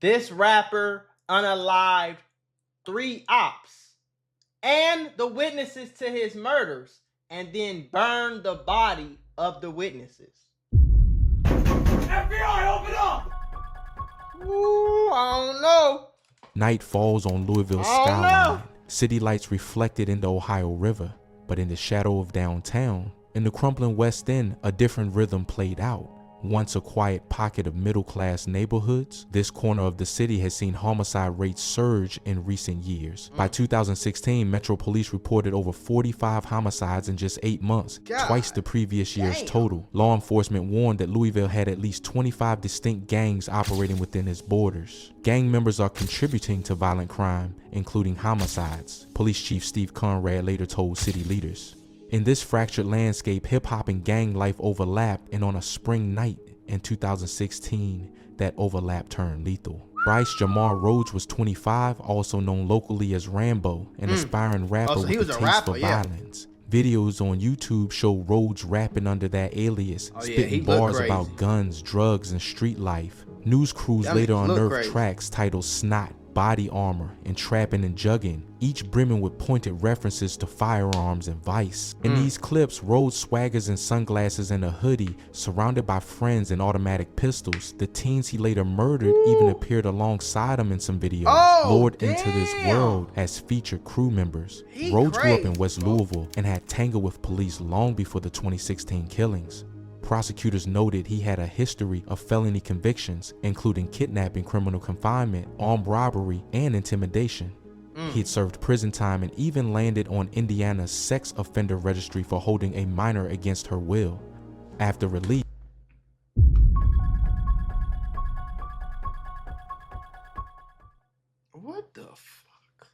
This rapper unalived 3 ops and the witnesses to his murders and then burned the body of the witnesses. FBI, open up! Ooh, I don't know. Night falls on Louisville's skyline. City lights reflected in the Ohio River, but in the shadow of downtown, in the crumbling West End, a different rhythm played out. Once a quiet pocket of middle-class neighborhoods, this corner of the city has seen homicide rates surge in recent years. By 2016, Metro Police reported over 45 homicides in just 8 months, twice the previous year's total. Law enforcement warned that Louisville had at least 25 distinct gangs operating within its borders. Gang members are contributing to violent crime, including homicides, Police Chief Steve Conrad later told city leaders. In this fractured landscape, hip-hop and gang life overlapped, and on a spring night in 2016, that overlap turned lethal. Bryce Jamar Rhodes was 25, also known locally as Rambo, an aspiring rapper with a taste for violence. Videos on YouTube show Rhodes rapping under that alias, spitting bars about guns, drugs, and street life. News crews later unearthed tracks titled Snot, Body Armor, and Trapping and Jugging, each brimming with pointed references to firearms and vice. In these clips, Rhodes swaggers in sunglasses and a hoodie, surrounded by friends and automatic pistols. The teens he later murdered even appeared alongside him in some videos, lured into this world as featured crew members. Rhodes grew up in West Louisville and had tangled with police long before the 2016 killings. Prosecutors noted he had a history of felony convictions, including kidnapping, criminal confinement, armed robbery, and intimidation. He'd served prison time and even landed on Indiana's sex offender registry for holding a minor against her will. After release, What the fuck?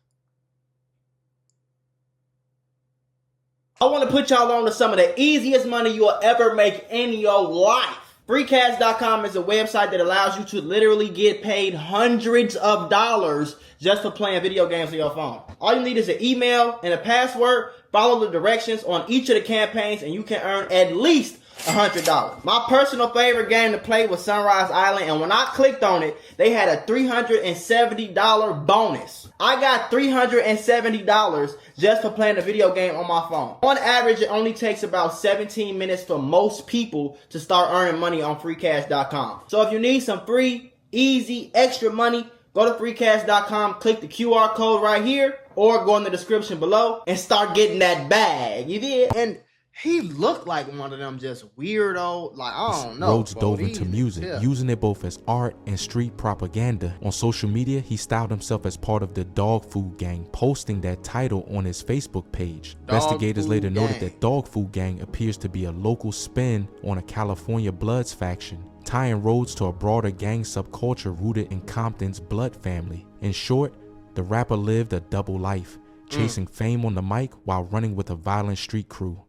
I want to put y'all on to some of the easiest money you'll ever make in your life. Freecash.com is a website that allows you to literally get paid hundreds of dollars just for playing video games on your phone. All you need is an email and a password. Follow the directions on each of the campaigns and you can earn at least $100. My personal favorite game to play was Sunrise Island, and when I clicked on it, they had a $370 bonus. I got $370 just for playing a video game on my phone. On average, it only takes about 17 minutes for most people to start earning money on freecash.com. So if you need some free, easy, extra money, go to freecash.com, click the QR code right here, or go in the description below and start getting that bag. You did? And he looked like one of them just weirdo, like, I don't know. Rhodes dove into music, using it both as art and street propaganda. On social media, he styled himself as part of the Dog Food Gang, posting that title on his Facebook page. Investigators later noted that Dog Food Gang appears to be a local spin on a California Bloods faction, tying Rhodes to a broader gang subculture rooted in Compton's Blood family. In short, the rapper lived a double life, chasing fame on the mic while running with a violent street crew.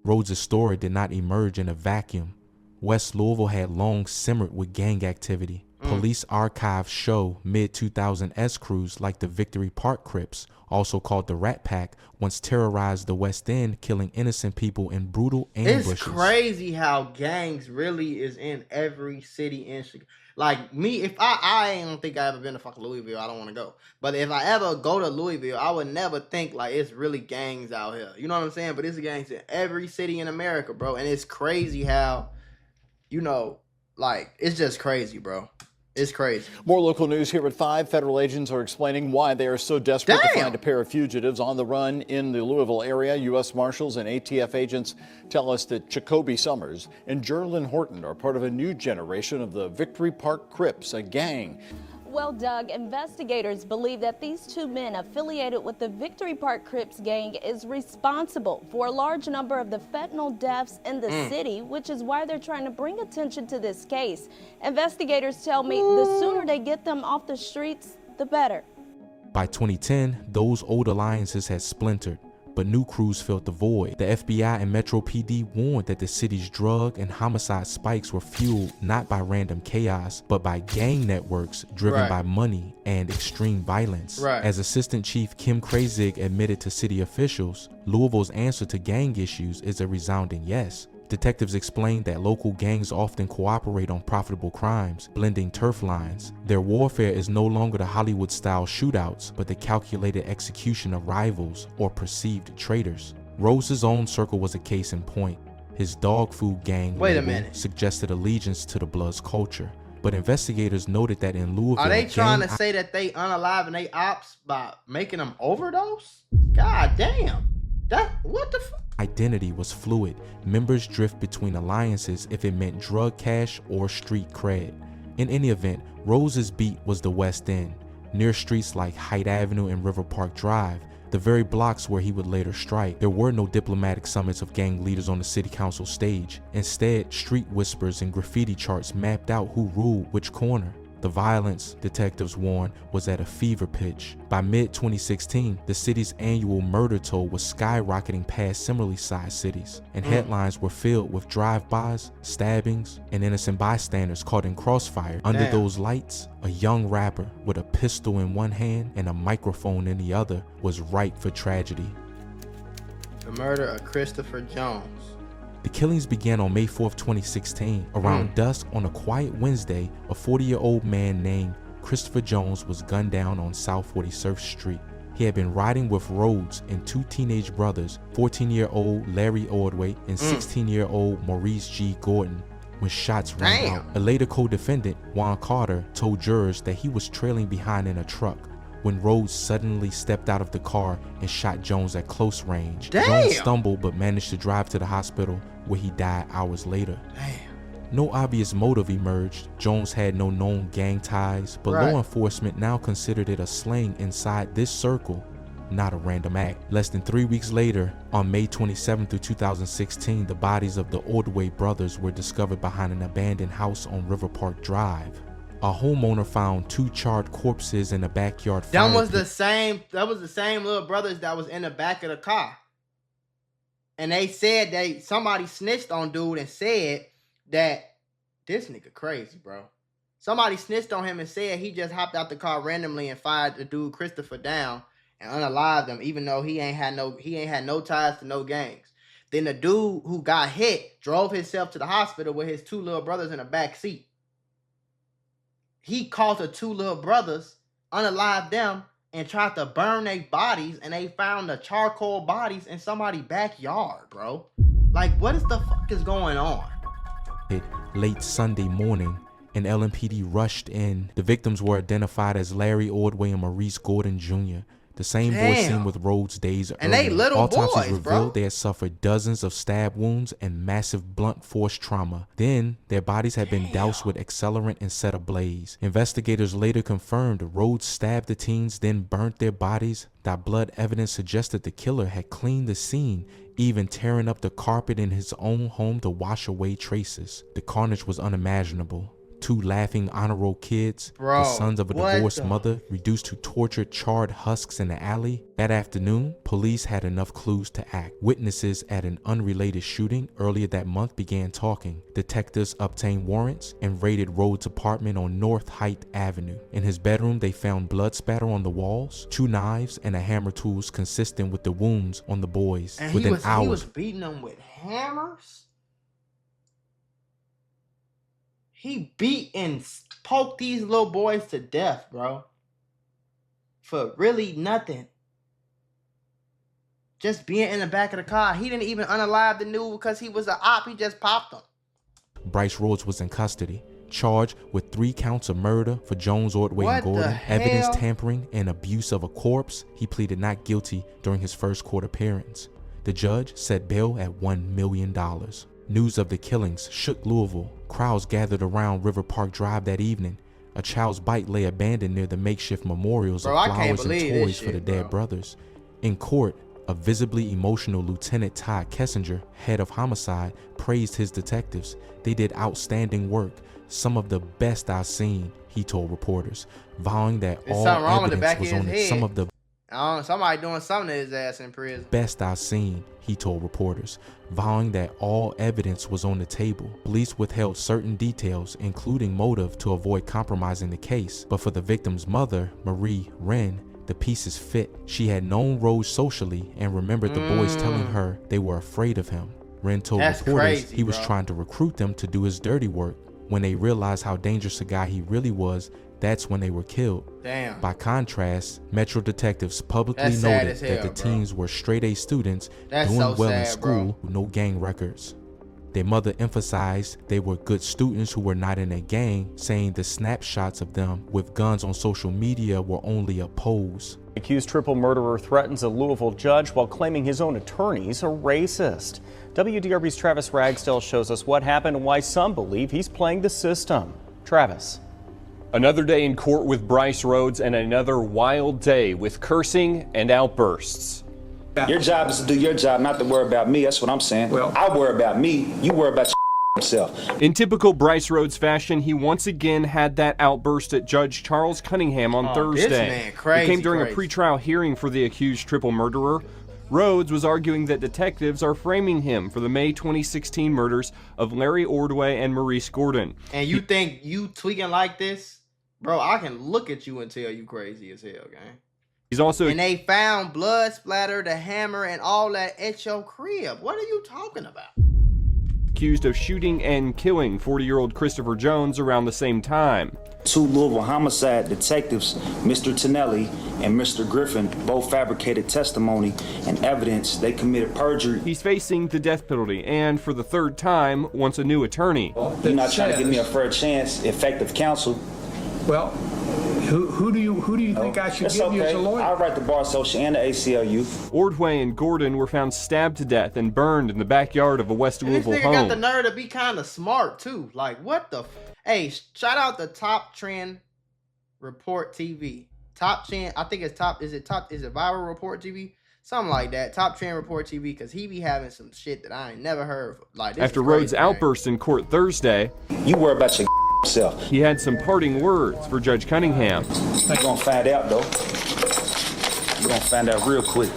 Rhodes' story did not emerge in a vacuum. West Louisville had long simmered with gang activity. Police archives show mid-2000 S crews like the Victory Park Crips, also called the Rat Pack, once terrorized the West End, killing innocent people in brutal ambushes. It's crazy how gangs really is in every city in Chicago. Like me, if I don't think I ever been to fucking Louisville, I don't want to go. But if I ever go to Louisville, I would never think like it's really gangs out here. You know what I'm saying? But it's gangs in every city in America, bro. And it's crazy how, you know, like, it's just crazy, bro. It's crazy. More local news here at 5. Federal agents are explaining why they are so desperate to find a pair of fugitives on the run in the Louisville area. U.S. Marshals and ATF agents tell us that Jacoby Summers and Jerlyn Horton are part of a new generation of the Victory Park Crips, a gang. Well, Doug, investigators believe that these two men affiliated with the Victory Park Crips gang is responsible for a large number of the fentanyl deaths in the city, which is why they're trying to bring attention to this case. Investigators tell me the sooner they get them off the streets, the better. By 2010, those old alliances had splintered, but new crews filled the void. The FBI and Metro PD warned that the city's drug and homicide spikes were fueled not by random chaos, but by gang networks driven by money and extreme violence. As Assistant Chief Kim Krasig admitted to city officials, Louisville's answer to gang issues is a resounding yes. Detectives explained that local gangs often cooperate on profitable crimes, blending turf lines. Their warfare is no longer the Hollywood-style shootouts, but the calculated execution of rivals or perceived traitors. Rose's own circle was a case in point. His dog food gang suggested allegiance to the Bloods culture, but investigators noted that in Louisville, are they trying to say that they unaliving they ops by making them overdose? God damn. What the fuck? Identity was fluid. Members drift between alliances if it meant drug cash or street cred. In any event, Rose's beat was the West End, near streets like Haight Avenue and River Park Drive, the very blocks where he would later strike. There were no diplomatic summits of gang leaders on the city council stage. Instead, street whispers and graffiti charts mapped out who ruled which corner. The violence, detectives warned, was at a fever pitch. By mid-2016, the city's annual murder toll was skyrocketing past similarly sized cities, and headlines were filled with drive-bys, stabbings, and innocent bystanders caught in crossfire. Under those lights, a young rapper with a pistol in one hand and a microphone in the other was ripe for tragedy. The murder of Christopher Jones. The killings began on May 4th, 2016. Around dusk on a quiet Wednesday, a 40-year-old man named Christopher Jones was gunned down on South 47th Street. He had been riding with Rhodes and two teenage brothers, 14-year-old Larry Ordway and 16-year-old Maurice G. Gordon, when shots rang out. A later co-defendant, Juan Carter, told jurors that he was trailing behind in a truck when Rhodes suddenly stepped out of the car and shot Jones at close range. Jones stumbled but managed to drive to the hospital where he died hours later. No obvious motive emerged. Jones had no known gang ties, but law enforcement now considered it a slaying inside this circle, not a random act. Less than 3 weeks later, on May 27, 2016, the bodies of the Ordway brothers were discovered behind an abandoned house on River Park Drive. A homeowner found two charred corpses in a backyard fire That was pit. the same little brothers that was in the back of the car. And they said somebody snitched on dude and said that this nigga crazy, bro. Somebody snitched on him and said he just hopped out the car randomly and fired the dude Christopher down and unalived him, even though he ain't had no ties to no gangs. Then the dude who got hit drove himself to the hospital with his two little brothers in the back seat. He caught the two little brothers, unalived them, and tried to burn their bodies, and they found the charcoal bodies in somebody's backyard, bro. Like, what is the fuck is going on? Late Sunday morning, and LMPD rushed in. The victims were identified as Larry Ordway and Maurice Gordon Jr., the same boy seen with Rhodes days earlier. And they little Autopsies boys, revealed bro. they had suffered dozens of stab wounds and massive blunt force trauma. Then, their bodies had been doused with accelerant and set ablaze. Investigators later confirmed Rhodes stabbed the teens, then burnt their bodies. That blood evidence suggested the killer had cleaned the scene, even tearing up the carpet in his own home to wash away traces. The carnage was unimaginable. Two laughing honor roll kids, the sons of a divorced mother, reduced to tortured, charred husks in the alley. That afternoon, police had enough clues to act. Witnesses at an unrelated shooting earlier that month began talking. Detectives obtained warrants and raided Rhodes' apartment on North Haight Avenue. In his bedroom, they found blood spatter on the walls, two knives, and a hammer tools consistent with the wounds on the boys. And Within he hours, was beating them with hammers? He beat and poked these little boys to death, bro. For really nothing. Just being in the back of the car. He didn't even unalive the dude because he was an op. He just popped him. Bryce Rhodes was in custody, charged with 3 counts of murder for Jones, Ordway, and Gordon, evidence tampering, and abuse of a corpse. He pleaded not guilty during his first court appearance. The judge set bail at $1 million. News of the killings shook Louisville. Crowds gathered around River Park Drive that evening. A child's bike lay abandoned near the makeshift memorials of flowers and toys for the dead brothers. In court, a visibly emotional Lieutenant Todd Kessinger, head of homicide, praised his detectives. They did outstanding work, some of the best I've seen, he told reporters, vowing that all evidence was on some of the somebody doing something to his ass in prison. Best I've seen, he told reporters, vowing that all evidence was on the table. Police withheld certain details, including motive, to avoid compromising the case. But for the victim's mother, Marie Wren, the pieces fit. She had known Rhodes socially and remembered the boys telling her they were afraid of him. Wren told That's reporters crazy, he was bro. trying to recruit them to do his dirty work. When they realized how dangerous a guy he really was, that's when they were killed. Damn. By contrast, Metro detectives publicly That's sad noted as that the hell, bro. teens were straight-A students That's doing so well in sad, school bro. with no gang records. Their mother emphasized they were good students who were not in a gang, saying the snapshots of them with guns on social media were only a pose. Accused triple murderer threatens a Louisville judge while claiming his own attorney's a racist. WDRB's Travis Ragsdale shows us what happened and why some believe he's playing the system. Travis. Another day in court with Bryce Rhodes and another wild day with cursing and outbursts. Your job is to do your job, not to worry about me. That's what I'm saying. Well, I worry about me. You worry about yourself. In typical Bryce Rhodes fashion, he once again had that outburst at Judge Charles Cunningham on Thursday. This man crazy, It came during crazy. a pretrial hearing for the accused triple murderer. Rhodes was arguing that detectives are framing him for the May 2016 murders of Larry Ordway and Maurice Gordon. And you think you tweaking like this? Bro, I can look at you and tell you crazy as hell, gang. He's also And they found blood splatter, the hammer, and all that at your crib. What are you talking about? accused of shooting and killing 40-year-old Christopher Jones around the same time. Two Louisville homicide detectives, Mr. Tonelli and Mr. Griffin, both fabricated testimony and evidence they committed perjury. He's facing the death penalty and, for the third time, wants a new attorney. You're not trying to give me a fair chance, effective counsel. Well, who do you think I should It's give you as okay. a lawyer? I'll write the Bar Association and the ACLU. Ordway and Gordon were found stabbed to death and burned in the backyard of a West And this Louisville nigga got home. the nerve to be kind of smart too. Like, what the? Hey, shout out the Top Trend Report TV. Top Trend, I think it's top. Is it Viral Report TV? Something like that. Top Trend Report TV, because he be having some shit that I ain't never heard of. Like, this After is crazy, Rhodes' man. outburst in court Thursday, You worry about your self. he had some parting words for Judge Cunningham. You're gonna find out though. You're gonna find out real quick.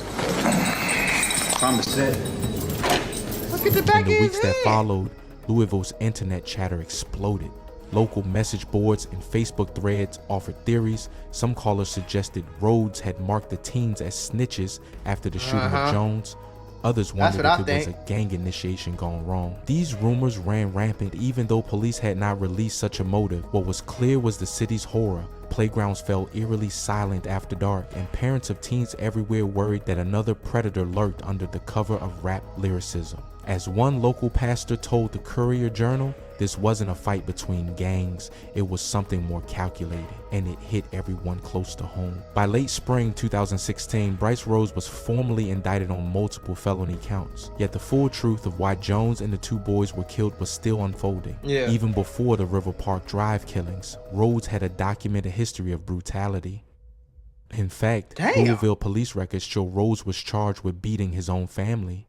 Promise that. Look at the back In the of weeks his that head. followed, Louisville's internet chatter exploded. Local message boards and Facebook threads offered theories. Some callers suggested Rhodes had marked the teens as snitches after the shooting of Jones. Others wondered what if I it was a think. gang initiation gone wrong. These rumors ran rampant even though police had not released such a motive. What was clear was the city's horror. Playgrounds fell eerily silent after dark, and parents of teens everywhere worried that another predator lurked under the cover of rap lyricism. As one local pastor told the Courier-Journal, this wasn't a fight between gangs, it was something more calculated, and it hit everyone close to home. By late spring 2016, Bryce Rhodes was formally indicted on multiple felony counts, yet the full truth of why Jones and the two boys were killed was still unfolding. Yeah. Even before the River Park Drive killings, Rhodes had a documented history of brutality. In fact, Damn. Louisville police records show Rhodes was charged with beating his own family.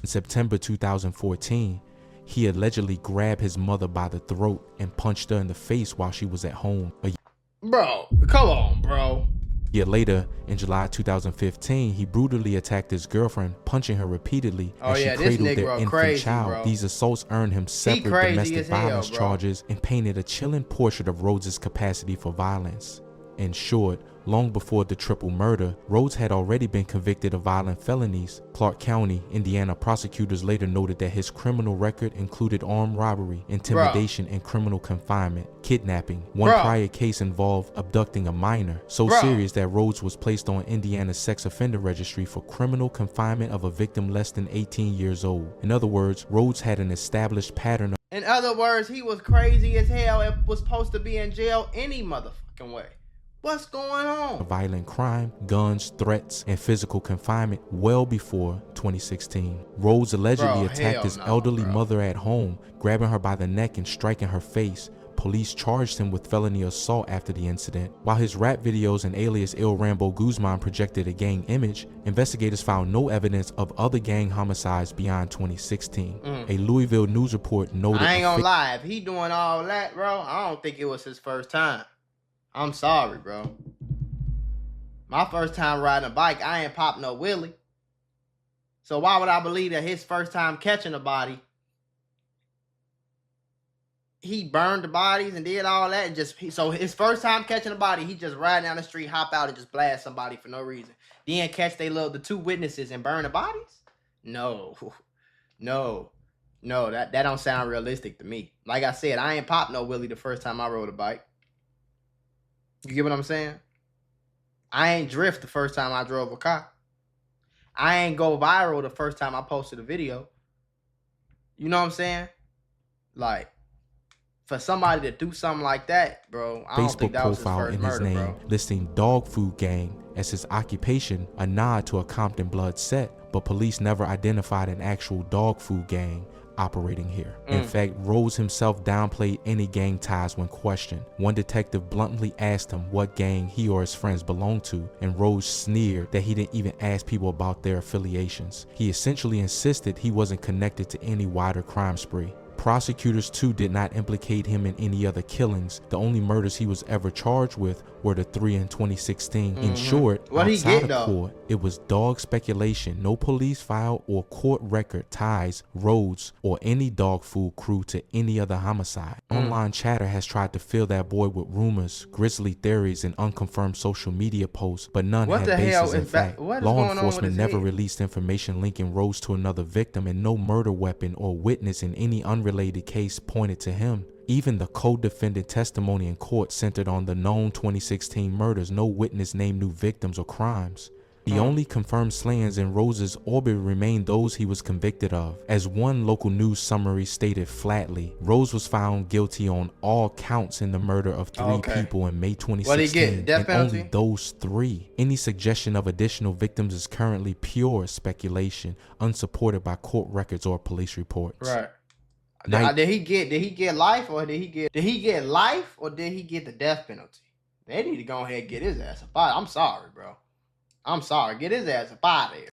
In September 2014, he allegedly grabbed his mother by the throat and punched her in the face while she was at home. A Bro, come on, bro. year later, in July 2015, he brutally attacked his girlfriend, punching her repeatedly Oh, as she yeah, this cradled their Negro infant crazy, child. bro. These assaults earned him separate crazy domestic as hell, violence bro. charges and painted a chilling portrait of Rhodes' capacity for violence. In short, long before the triple murder, Rhodes had already been convicted of violent felonies. Clark County, Indiana prosecutors later noted that his criminal record included armed robbery, intimidation, and criminal confinement, kidnapping. One Bruh. prior case involved abducting a minor, so Bruh. serious that Rhodes was placed on Indiana's sex offender registry for criminal confinement of a victim less than 18 years old. In other words, Rhodes had an established pattern In other words, he was crazy as hell and was supposed to be in jail any motherfucking way. What's going of on? violent crime, guns, threats, and physical confinement well before 2016. Rhodes allegedly Bro, attacked hell his no, elderly bro. mother at home, grabbing her by the neck and striking her face. Police charged him with felony assault after the incident. While his rap videos and alias Il Rambo Guzman projected a gang image, investigators found no evidence of other gang homicides beyond 2016. A Louisville news report noted I ain't a gonna lie. If he doing all that, bro, I don't think it was his first time. I'm sorry, bro. My first time riding a bike, I ain't popped no wheelie. So why would I believe that his first time catching a body, he burned the bodies and did all that, and so his first time catching a body, he just ride down the street, hop out, and just blast somebody for no reason. Then catch the two witnesses and burn the bodies? No, no, no. That don't sound realistic to me. Like I said, I ain't popped no Willie the first time I rode a bike. You get what I'm saying? I ain't drift the first time I drove a car. I ain't go viral the first time I posted a video. You know what I'm saying? Like, for somebody to do something like that, bro, I don't think Facebook that was his profile first in his murder, name bro. listing Dog Food Gang as his occupation, a nod to a Compton blood set, but police never identified an actual dog food gang operating here. In fact, Rose himself downplayed any gang ties when questioned. One detective bluntly asked him what gang he or his friends belonged to, and Rose sneered that he didn't even ask people about their affiliations. He essentially insisted he wasn't connected to any wider crime spree. Prosecutors too did not implicate him in any other killings. The only murders he was ever charged with were the 3 in 2016. In short, What'd he outside get, of though? court, it was dog speculation. No police file or court record ties Rhodes or any dog food crew to any other homicide. Online chatter has tried to fill that void with rumors, grisly theories, and unconfirmed social media posts, but none What had the hell basis in is fact. what is Law going on with enforcement his never head? released information linking Rose to another victim, and no murder weapon or witness in any unrelated case pointed to him. Even the co-defendant testimony in court centered on the known 2016 murders. No witness named new victims or crimes. The only confirmed slayings in Rose's orbit remained those he was convicted of. As one local news summary stated flatly, Rose was found guilty on all counts in the murder of 3 people in May 2016. What'd he get? Death and penalty? only those 3. Any suggestion of additional victims is currently pure speculation, unsupported by court records or police reports. Right. Night- Did he get life, or did he get life, or did he get the death penalty? They need to go ahead and get his ass up out. I'm sorry, bro. I'm sorry. Get his ass up out of here.